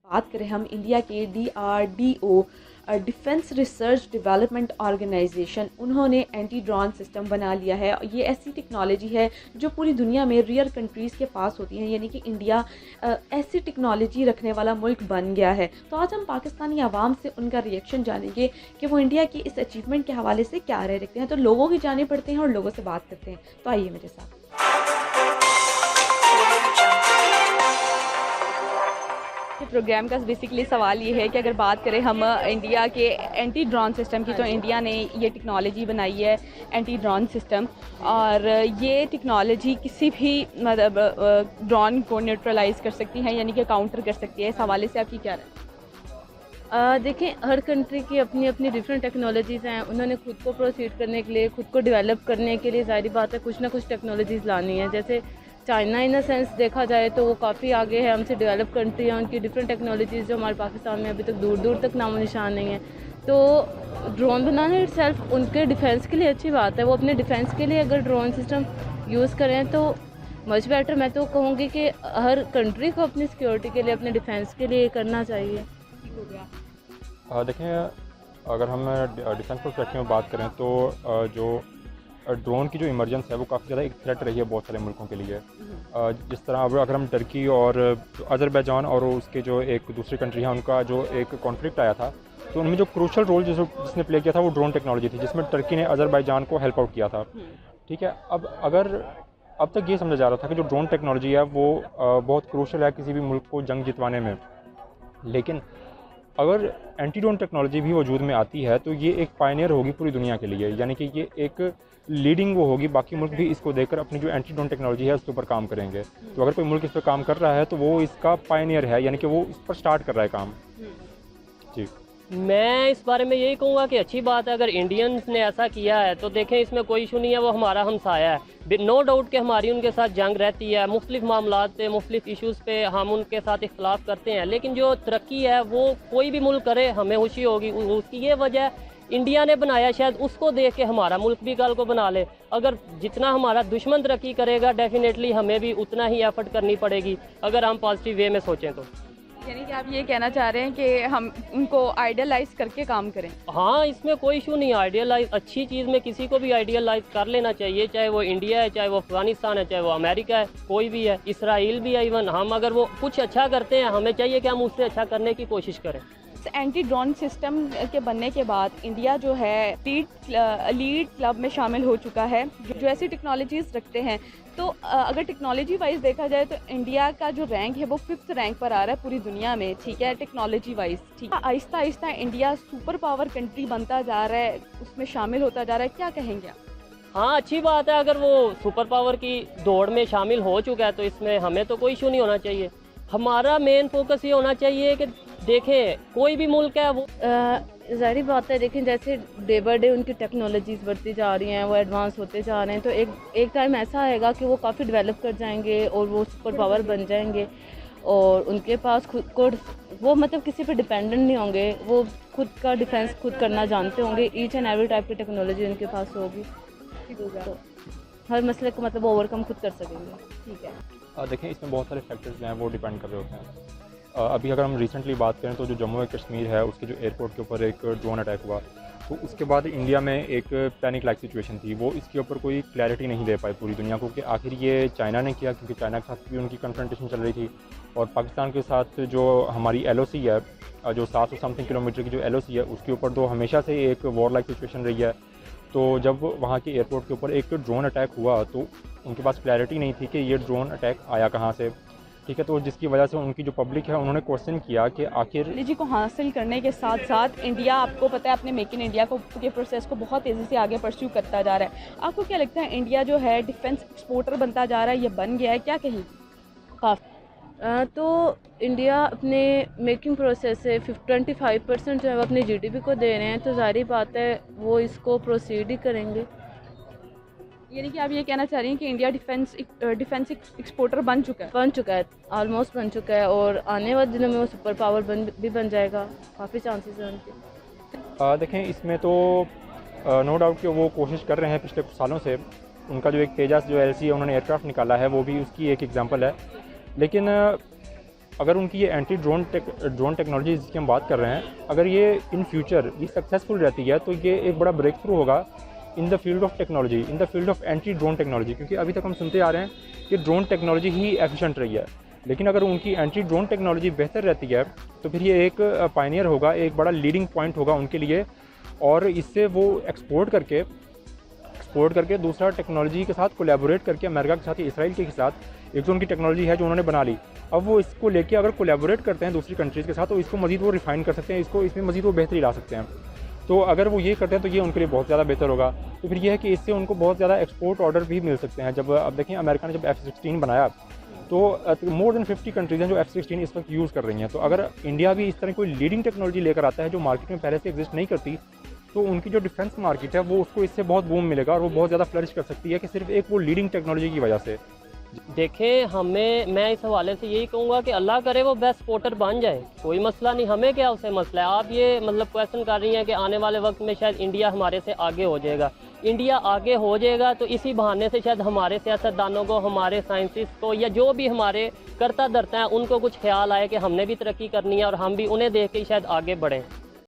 बात करें हम इंडिया के DRDO defence research development organisation, उन्होंने एंटी ड्रोन सिस्टम बना लिया है। ये ऐसी टेक्नोलॉजी है जो पूरी दुनिया में रेयर कंट्रीज़ के पास होती हैं, यानी कि इंडिया ऐसी टेक्नोलॉजी रखने वाला मुल्क बन गया है। तो आज हम पाकिस्तानी आवाम से उनका रिएक्शन जानेंगे कि वो इंडिया की इस अचीवमेंट के हवाले से क्या राय रखते हैं। तो लोगों की जाने पड़ते हैं और लोगों से बात करते हैं। तो आइए मेरे साथ। प्रोग्राम का बेसिकली सवाल ये है कि अगर बात करें हम इंडिया के एंटी ड्रोन सिस्टम की, तो इंडिया ने ये टेक्नोलॉजी बनाई है एंटी ड्रोन सिस्टम, और ये टेक्नोलॉजी किसी भी मतलब ड्रोन को न्यूट्रलाइज कर सकती है, यानी कि काउंटर कर सकती है। इस हवाले से आपकी क्या राय? देखें, हर कंट्री की अपनी अपनी डिफरेंट टेक्नोलॉजीज़ हैं। उन्होंने खुद को प्रोसीड करने के लिए, खुद को डेवलप करने के लिए ज़ाहिर बात है कुछ ना कुछ टेक्नोलॉजीज़ लानी है। जैसे चाइना इन अ सेंस देखा जाए तो वो काफ़ी आगे है, हमसे डेवलप कंट्री है। उनकी डिफरेंट टेक्नोलॉजीज़ जो हमारे पाकिस्तान में अभी तक दूर दूर तक नामो निशान नहीं है। तो ड्रोन बनाना इटसेल्फ उनके डिफेंस के लिए अच्छी बात है। वो अपने डिफेंस के लिए अगर ड्रोन सिस्टम यूज़ करें तो मच बेटर। मैं तो कहूँगी कि हर कंट्री को अपनी सिक्योरिटी के लिए, अपने डिफेंस के लिए करना चाहिए। ठीक हो गया। देखें, अगर हम डिफेंस पर्सपेक्टिव में बात करें तो जो ड्रोन की जो इमरजेंस है वो काफ़ी ज़्यादा एक थ्रेट रही है बहुत सारे मुल्कों के लिए। जिस तरह अब अगर हम टर्की और अज़रबैजान और उसके जो एक दूसरी कंट्री है उनका जो एक कॉन्फ्लिक्ट आया था, तो उनमें जो क्रूशल रोल जिसने प्ले किया था वो ड्रोन टेक्नोलॉजी थी, जिसमें टर्की ने अज़रबैजान को हेल्प आउट किया था। ठीक है, अब तक ये समझा जा रहा था कि जो ड्रोन टेक्नोलॉजी है वो बहुत क्रूशल है किसी भी मुल्क को जंग जितवाने में। लेकिन अगर एंटी ड्रोन टेक्नोलॉजी भी वजूद में आती है तो ये एक पायनियर होगी पूरी दुनिया के लिए, यानी कि ये एक लीडिंग वो होगी। बाकी मुल्क भी इसको देखकर अपनी जो एंटी ड्रोन टेक्नोलॉजी है उसके ऊपर काम करेंगे। तो अगर कोई मुल्क इस पर काम कर रहा है तो वो इसका पायनियर है, यानी कि वो इस पर स्टार्ट कर रहा है काम। जी, मैं इस बारे में यही कहूँगा कि अच्छी बात है अगर इंडियंस ने ऐसा किया है तो देखें, इसमें कोई इशू नहीं है। वो हमारा हमसाया है, नो डाउट कि हमारी उनके साथ जंग रहती है। मुख्तलिफ मामलात पे, मुख्तलिफ इशूज़ पे हम उनके साथ इख्तलाफ करते हैं, लेकिन जो तरक्की है वो कोई भी मुल्क करे हमें खुशी होगी। उसकी ये वजह इंडिया ने बनाया, शायद उसको देख के हमारा मुल्क भी कल को बना ले। अगर जितना हमारा दुश्मन तरक्की करेगा डेफिनेटली हमें भी उतना ही एफर्ट करनी पड़ेगी, अगर हम पॉजिटिव वे में सोचें तो। यानी कि आप ये कहना चाह रहे हैं कि हम उनको आइडियलाइज करके काम करें? हाँ, इसमें कोई इशू नहीं। आइडियलाइज अच्छी चीज़ में किसी को भी आइडियलाइज कर लेना चाहिए, चाहे वो इंडिया है, चाहे वो अफगानिस्तान है, चाहे वो अमेरिका है, कोई भी है, इसराइल भी है। इवन हम अगर वो कुछ अच्छा करते हैं हमें चाहिए कि हम उससे अच्छा करने की कोशिश करें। एंटी ड्रोन सिस्टम के बनने के बाद इंडिया जो है लीड क्लब में शामिल हो चुका है, जो ऐसी टेक्नोलॉजीज़ रखते हैं। तो अगर टेक्नोलॉजी वाइज देखा जाए तो इंडिया का जो रैंक है वो 5th रैंक पर आ रहा है पूरी दुनिया में। ठीक है, टेक्नोलॉजी वाइज ठीक है। Aahista Aahista India super power country बनता जा रहा है, उसमें शामिल होता जा रहा है। क्या कहेंगे आप? हाँ, अच्छी बात है अगर वो सुपर पावर की दौड़ में शामिल हो चुका है तो इसमें हमें तो कोई इशू नहीं होना चाहिए। हमारा मेन फोकस ये होना चाहिए कि देखें कोई भी मुल्क है वो ज़ाहिर बात है। लेकिन जैसे डे बाय डे उनकी टेक्नोलॉजीज़ बढ़ती जा रही हैं, वो एडवांस होते जा रहे हैं, तो एक टाइम ऐसा आएगा कि वो काफ़ी डेवलप कर जाएंगे और वो सुपर पावर बन जाएंगे और उनके पास खुद को वो मतलब किसी पे डिपेंडेंट नहीं होंगे। वो खुद का डिफेंस खुद करना जानते होंगे। ईच एंड एवरी टाइप की टेक्नोलॉजी उनके पास होगी, तो हर मसले को मतलब ओवरकम खुद कर सकेंगे। ठीक है। देखें, इसमें बहुत सारे फैक्टर्स जो हैं वो डिपेंड कर रहे होते हैं। अभी अगर हम रिसेंटली बात करें तो जो जम्मू एंड कश्मीर है उसके जो एयरपोर्ट के ऊपर एक ड्रोन अटैक हुआ, तो उसके बाद इंडिया में एक पैनिक लाइक सिचुएशन थी। वो इसके ऊपर कोई क्लैरिटी नहीं दे पाई पूरी दुनिया को कि आखिर ये चाइना ने किया, क्योंकि चाइना के साथ भी उनकी कन्फ्रंटेशन चल रही थी। और पाकिस्तान के साथ जो हमारी LOC है, जो 700 समथिंग किलोमीटर की जो LOC है, उसके ऊपर तो हमेशा से एक वॉर लाइक सिचुएशन रही है। तो जब वहाँ के एयरपोर्ट के ऊपर एक ड्रोन अटैक हुआ तो उनके पास क्लैरिटी नहीं थी कि ये ड्रोन अटैक आया कहाँ से। ठीक है, तो जिसकी वजह से उनकी जो पब्लिक है उन्होंने क्वेश्चन किया कि आखिर टेक्नोलॉजी को हासिल करने के साथ साथ इंडिया, आपको पता है, अपने मेक इन इंडिया के प्रोसेस को बहुत तेज़ी से आगे परस्यू करता जा रहा है। आपको क्या लगता है इंडिया जो है डिफेंस एक्सपोर्टर बनता जा रहा है, ये बन गया है? क्या कहेंगे? तो इंडिया अपने मेकिंग प्रोसेस से 25% जो है वो अपनी GDP को दे रहे हैं, तो ज़ाहिर बात है वो इसको प्रोसीड ही करेंगे। यानी कि आप ये कहना चाह रही हैं कि इंडिया डिफेंस एक्सपोर्टर बन चुका है? ऑलमोस्ट बन चुका है और आने वाले दिनों में वो सुपर पावर भी बन जाएगा। काफ़ी चांसेस हैं उनके। देखें, इसमें तो नो डाउट कि वो कोशिश कर रहे हैं पिछले कुछ सालों से। उनका जो एक तेजस जो LC है उन्होंने एयरक्राफ्ट निकाला है, वो भी उसकी एक एग्जांपल है। लेकिन अगर उनकी ये एंटी ड्रोन टेक्नोलॉजी जिसकी हम बात कर रहे हैं, अगर ये इन फ्यूचर ये सक्सेसफुल रहती है तो ये एक बड़ा ब्रेक थ्रू होगा in the field of technology, in the field of anti drone technology. क्योंकि अभी तक हम सुनते आ रहे हैं कि ड्रोन टेक्नोलॉजी ही एफिशिएंट रही है, लेकिन अगर उनकी एंटी ड्रोन टेक्नोलॉजी बेहतर रहती है तो फिर ये एक पायनियर होगा, एक बड़ा लीडिंग पॉइंट होगा उनके लिए, और इससे वो एक्सपोर्ट करके दूसरा टेक्नोलॉजी के साथ कोलैबोरेट करके अमेरिका के साथ या इसराइल के साथ, एक तो उनकी टेक्नोलॉजी है जो उन्होंने बना ली, अब वो इसको लेके अगर कोलैबोरेट करते हैं दूसरी कंट्रीज़ के साथ तो इसको मज़ीद वो रिफ़ाइन कर सकते हैं, इसमें मज़ीद वो बेहतरी ला सकते हैं। तो अगर वो ये करते हैं तो ये उनके लिए बहुत ज़्यादा बेहतर होगा। तो फिर ये है कि इससे उनको बहुत ज़्यादा एक्सपोर्ट ऑर्डर भी मिल सकते हैं। जब अब देखें अमेरिका ने जब F-16 बनाया तो मोर देन 50 कंट्रीज़ हैं जो F-16 इस वक्त यूज़ कर रही हैं। तो अगर इंडिया भी इस तरह कोई लीडिंग टेक्नोलॉजी लेकर आता है जो मार्केट में पहले से एग्जिस्ट नहीं करती, तो उनकी जो डिफेंस मार्केट है वो उसको इससे बहुत बूम मिलेगा और वो बहुत ज़्यादा फ्लरिश कर सकती है कि सिर्फ एक वो लीडिंग टेक्नोलॉजी की वजह से। देखें, मैं इस हवाले से यही कहूँगा कि अल्लाह करे वो बेस्ट स्पोर्टर बन जाए, कोई मसला नहीं, हमें क्या उससे मसला है। आप ये मतलब क्वेश्चन कर रही हैं कि आने वाले वक्त में शायद इंडिया हमारे से आगे हो जाएगा। इंडिया आगे हो जाएगा तो इसी बहाने से शायद हमारे सियासतदानों को, हमारे साइंटिस्ट को, या जो भी हमारे करता धरता हैं उनको कुछ ख्याल आए कि हमने भी तरक्की करनी है और हम भी उन्हें देख के शायद आगे बढ़ें।